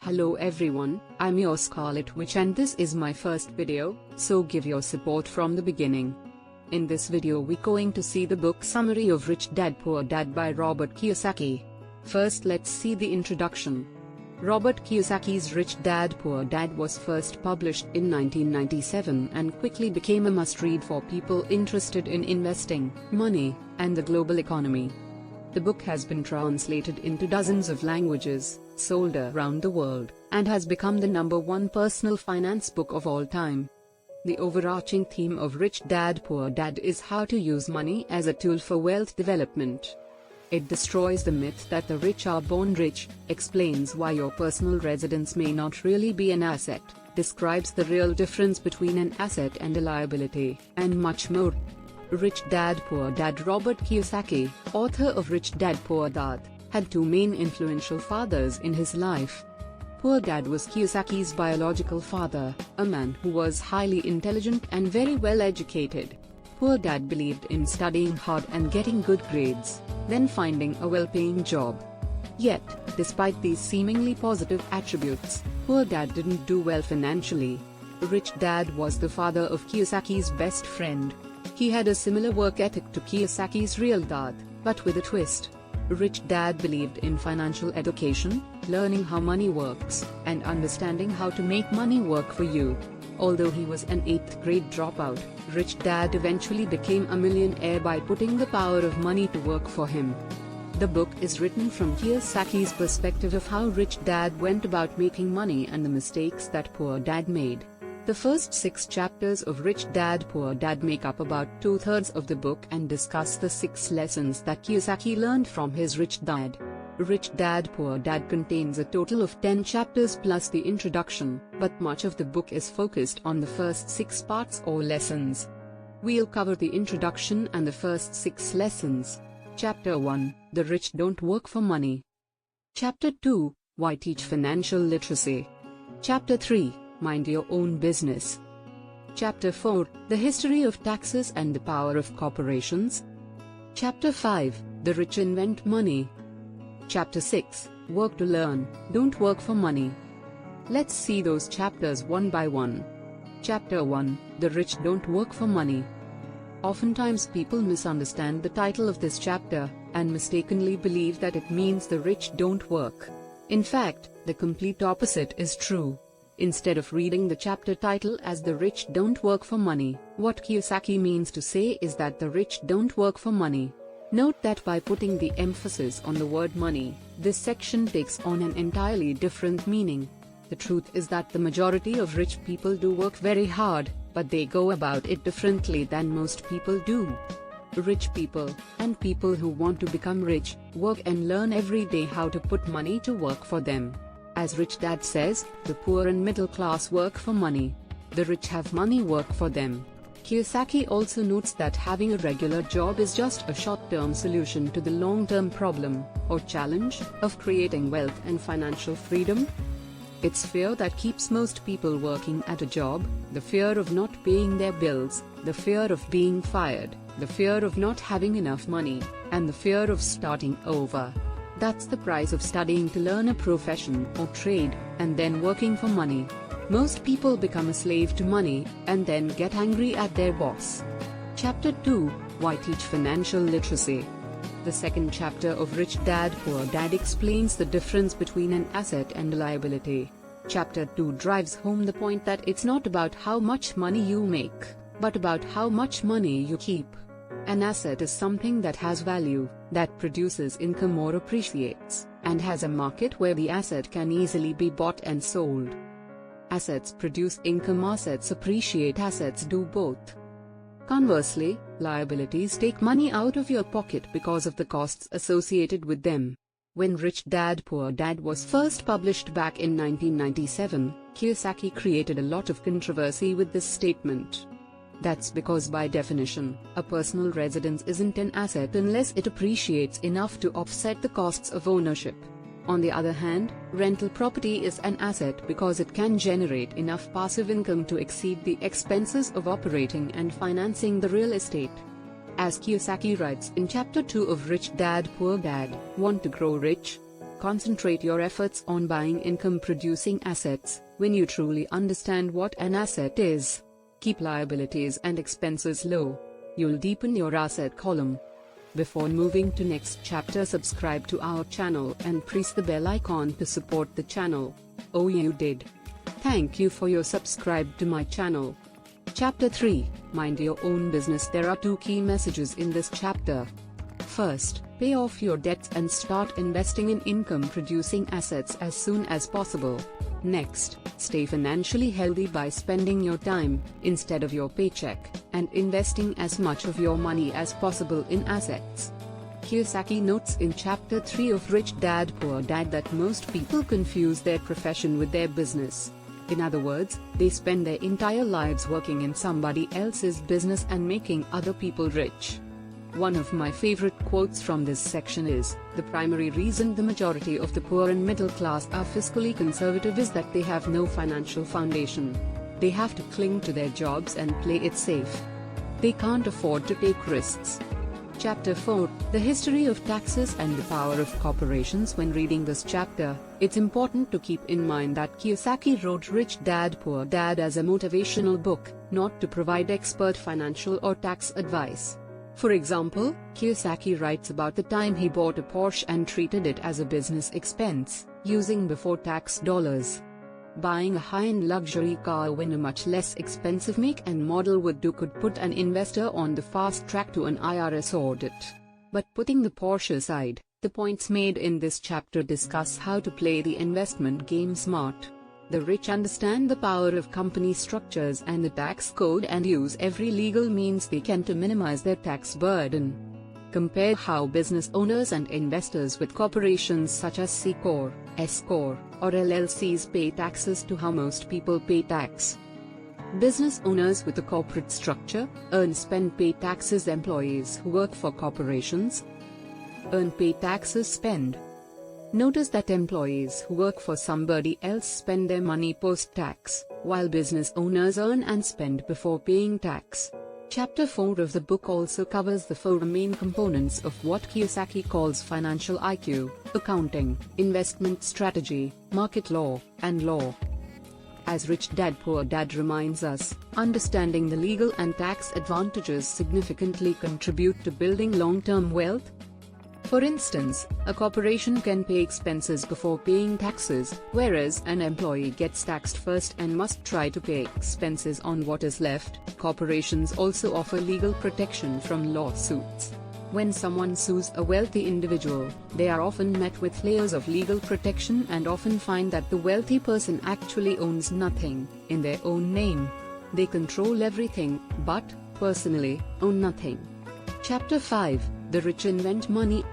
Hello everyone, I'm your Scarlet Witch and this is my first video, so give your support from the beginning. In this video we're going to see the book summary of Rich Dad Poor Dad by Robert Kiyosaki. First let's see the introduction. Robert Kiyosaki's Rich Dad Poor Dad was first published in 1997 and quickly became a must-read for people interested in investing, money, and the global economy. The book has been translated into dozens of languages, sold around the world, and has become the #1 personal finance book of all time. The overarching theme of Rich Dad Poor Dad is how to use money as a tool for wealth development. It destroys the myth that the rich are born rich, explains why your personal residence may not really be an asset, describes the real difference between an asset and a liability, and much more. Rich Dad Poor Dad Robert Kiyosaki, author of Rich Dad Poor Dad, had two main influential fathers in his life. Poor Dad was Kiyosaki's biological father, a man who was highly intelligent and very well educated. Poor Dad believed in studying hard and getting good grades, then finding a well-paying job. Yet, despite these seemingly positive attributes, Poor Dad didn't do well financially. Rich Dad was the father of Kiyosaki's best friend. He had a similar work ethic to Kiyosaki's real dad, but with a twist. Rich Dad believed in financial education, learning how money works, and understanding how to make money work for you. Although he was an 8th grade dropout, Rich Dad eventually became a millionaire by putting the power of money to work for him. The book is written from Kiyosaki's perspective of how Rich Dad went about making money and the mistakes that Poor Dad made. The first 6 chapters of Rich Dad Poor Dad make up about 2/3 of the book and discuss the 6 lessons that Kiyosaki learned from his Rich Dad. Rich Dad Poor Dad contains a total of 10 chapters plus the introduction, but much of the book is focused on the first 6 parts or lessons. We'll cover the introduction and the first 6 lessons. Chapter 1, The Rich Don't Work for Money. Chapter 2, Why Teach Financial Literacy. Chapter 3, Mind Your Own Business. Chapter 4, The History of Taxes and the Power of Corporations. Chapter 5, The Rich Invent Money. Chapter 6, Work to Learn, Don't Work for Money. Let's see those chapters one by one. Chapter 1, The Rich Don't Work for Money. Oftentimes people misunderstand the title of this chapter, and mistakenly believe that it means the rich don't work. In fact, the complete opposite is true. Instead of reading the chapter title as The Rich Don't Work for Money, what Kiyosaki means to say is that the rich don't work for money. Note that by putting the emphasis on the word money, this section takes on an entirely different meaning. The truth is that the majority of rich people do work very hard, but they go about it differently than most people do. Rich people, and people who want to become rich, work and learn every day how to put money to work for them. As Rich Dad says, the poor and middle class work for money. The rich have money work for them. Kiyosaki also notes that having a regular job is just a short-term solution to the long-term problem, or challenge, of creating wealth and financial freedom. It's fear that keeps most people working at a job, the fear of not paying their bills, the fear of being fired, the fear of not having enough money, and the fear of starting over. That's the price of studying to learn a profession or trade, and then working for money. Most people become a slave to money, and then get angry at their boss. Chapter 2, Why Teach Financial Literacy. The second chapter of Rich Dad Poor Dad explains the difference between an asset and a liability. Chapter 2 drives home the point that it's not about how much money you make, but about how much money you keep. An asset is something that has value, that produces income or appreciates, and has a market where the asset can easily be bought and sold. Assets produce income, assets appreciate, assets do both. Conversely, liabilities take money out of your pocket because of the costs associated with them. When Rich Dad Poor Dad was first published back in 1997, Kiyosaki created a lot of controversy with this statement. That's because by definition, a personal residence isn't an asset unless it appreciates enough to offset the costs of ownership. On the other hand, rental property is an asset because it can generate enough passive income to exceed the expenses of operating and financing the real estate. As Kiyosaki writes in Chapter 2 of Rich Dad Poor Dad, want to grow rich? concentrate your efforts on buying income-producing assets. When you truly understand what an asset is, keep liabilities and expenses low, you'll deepen your asset column. Before moving to next chapter, subscribe to our channel and press the bell icon to support the channel. Oh, you did. Thank you for your subscribe to my channel. Chapter 3, Mind Your Own Business. There are two key messages in this chapter. First, pay off your debts and start investing in income-producing assets as soon as possible. Next, stay financially healthy by spending your time, instead of your paycheck, and investing as much of your money as possible in assets. Kiyosaki notes in Chapter 3 of Rich Dad Poor Dad that most people confuse their profession with their business. In other words, they spend their entire lives working in somebody else's business and making other people rich. One of my favorite quotes from this section is, "The primary reason the majority of the poor and middle class are fiscally conservative is that they have no financial foundation. They have to cling to their jobs and play it safe. They can't afford to take risks." Chapter 4, The History of Taxes and the Power of Corporations. When reading this chapter, it's important to keep in mind that Kiyosaki wrote Rich Dad Poor Dad as a motivational book, not to provide expert financial or tax advice. For example, Kiyosaki writes about the time he bought a Porsche and treated it as a business expense, using before-tax dollars. Buying a high-end luxury car when a much less expensive make and model would do could put an investor on the fast track to an IRS audit. But putting the Porsche aside, the points made in this chapter discuss how to play the investment game smart. The rich understand the power of company structures and the tax code and use every legal means they can to minimize their tax burden. Compare how business owners and investors with corporations such as C Corp, S Corp, or LLCs pay taxes to how most people pay tax. Business owners with a corporate structure earn, spend, pay taxes. Employees who work for corporations earn, pay taxes, spend. Notice that employees who work for somebody else spend their money post-tax, while business owners earn and spend before paying tax. Chapter 4 of the book also covers the four main components of what Kiyosaki calls financial IQ: accounting, investment strategy, market law, and law. As Rich Dad Poor Dad reminds us, understanding the legal and tax advantages significantly contribute to building long-term wealth. For instance, a corporation can pay expenses before paying taxes, whereas an employee gets taxed first and must try to pay expenses on what is left. Corporations also offer legal protection from lawsuits. When someone sues a wealthy individual, they are often met with layers of legal protection and often find that the wealthy person actually owns nothing in their own name. They control everything, but, personally, own nothing. Chapter 5, The Rich Invent Money.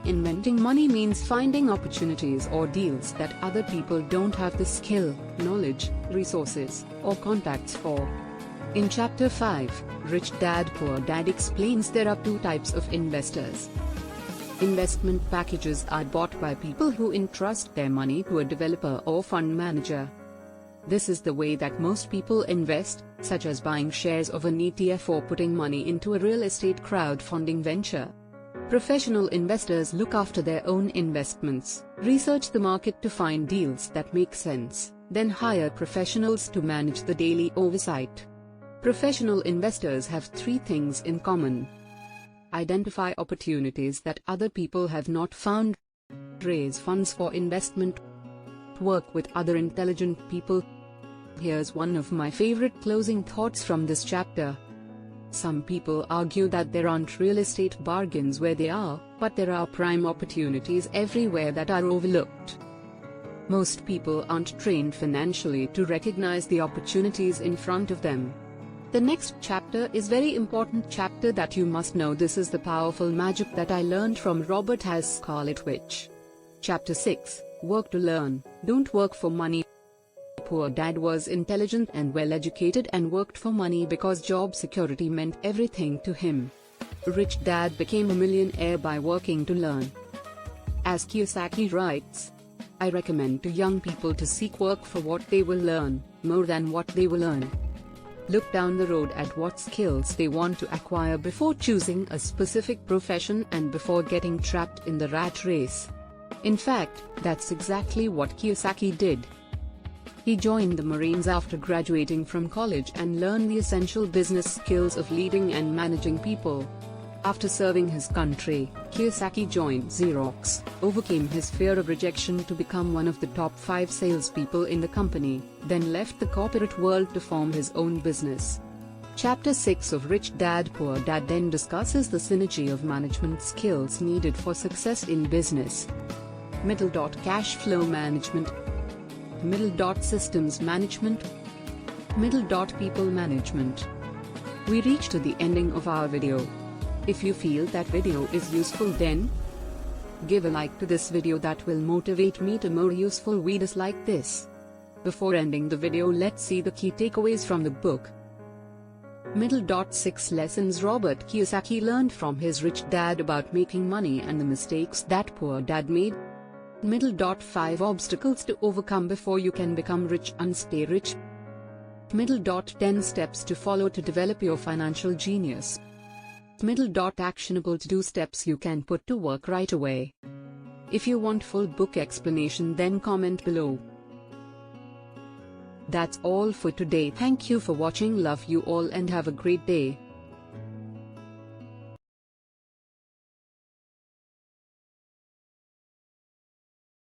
Inventing money means finding opportunities or deals that other people don't have the skill, knowledge, resources, or contacts for. In Chapter 5, Rich Dad Poor Dad explains there are two types of investors. Investment packages are bought by people who entrust their money to a developer or fund manager. This is the way that most people invest, such as buying shares of an ETF or putting money into a real estate crowdfunding venture. Professional investors look after their own investments, research the market to find deals that make sense, then hire professionals to manage the daily oversight. Professional investors have three things in common: identify opportunities that other people have not found, raise funds for investment, work with other intelligent people. Here's one of my favorite closing thoughts from this chapter. Some people argue that there aren't real estate bargains where they are, but there are prime opportunities everywhere that are overlooked. Most people aren't trained financially to recognize the opportunities in front of them. The next chapter is very important chapter that you must know. This is the powerful magic that I learned from Robert as Scarlet Witch. Chapter 6, Work to Learn, Don't Work for Money. Poor Dad was intelligent and well-educated and worked for money because job security meant everything to him. Rich Dad became a millionaire by working to learn. As Kiyosaki writes, I recommend to young people to seek work for what they will learn, more than what they will earn. Look down the road at what skills they want to acquire before choosing a specific profession and before getting trapped in the rat race. In fact, that's exactly what Kiyosaki did. He joined the Marines after graduating from college and learned the essential business skills of leading and managing people. After serving his country, Kiyosaki joined Xerox, overcame his fear of rejection to become one of the top 5 salespeople in the company, then left the corporate world to form his own business. Chapter 6 of Rich Dad Poor Dad then discusses the synergy of management skills needed for success in business. Cash flow management, systems management, people management. We reach to the ending of our video. If you feel that video is useful, then give a like to this video. That will motivate me to more useful videos like this. Before ending the video, let's see the key takeaways from the book. 6 lessons Robert Kiyosaki learned from his rich dad about making money and the mistakes that poor dad made. 5 obstacles to overcome before you can become rich and stay rich. 10 steps to follow to develop your financial genius. Actionable to-do steps you can put to work right away. If you want full book explanation, then comment below. That's all for today. Thank you for watching. Love you all and have a great day.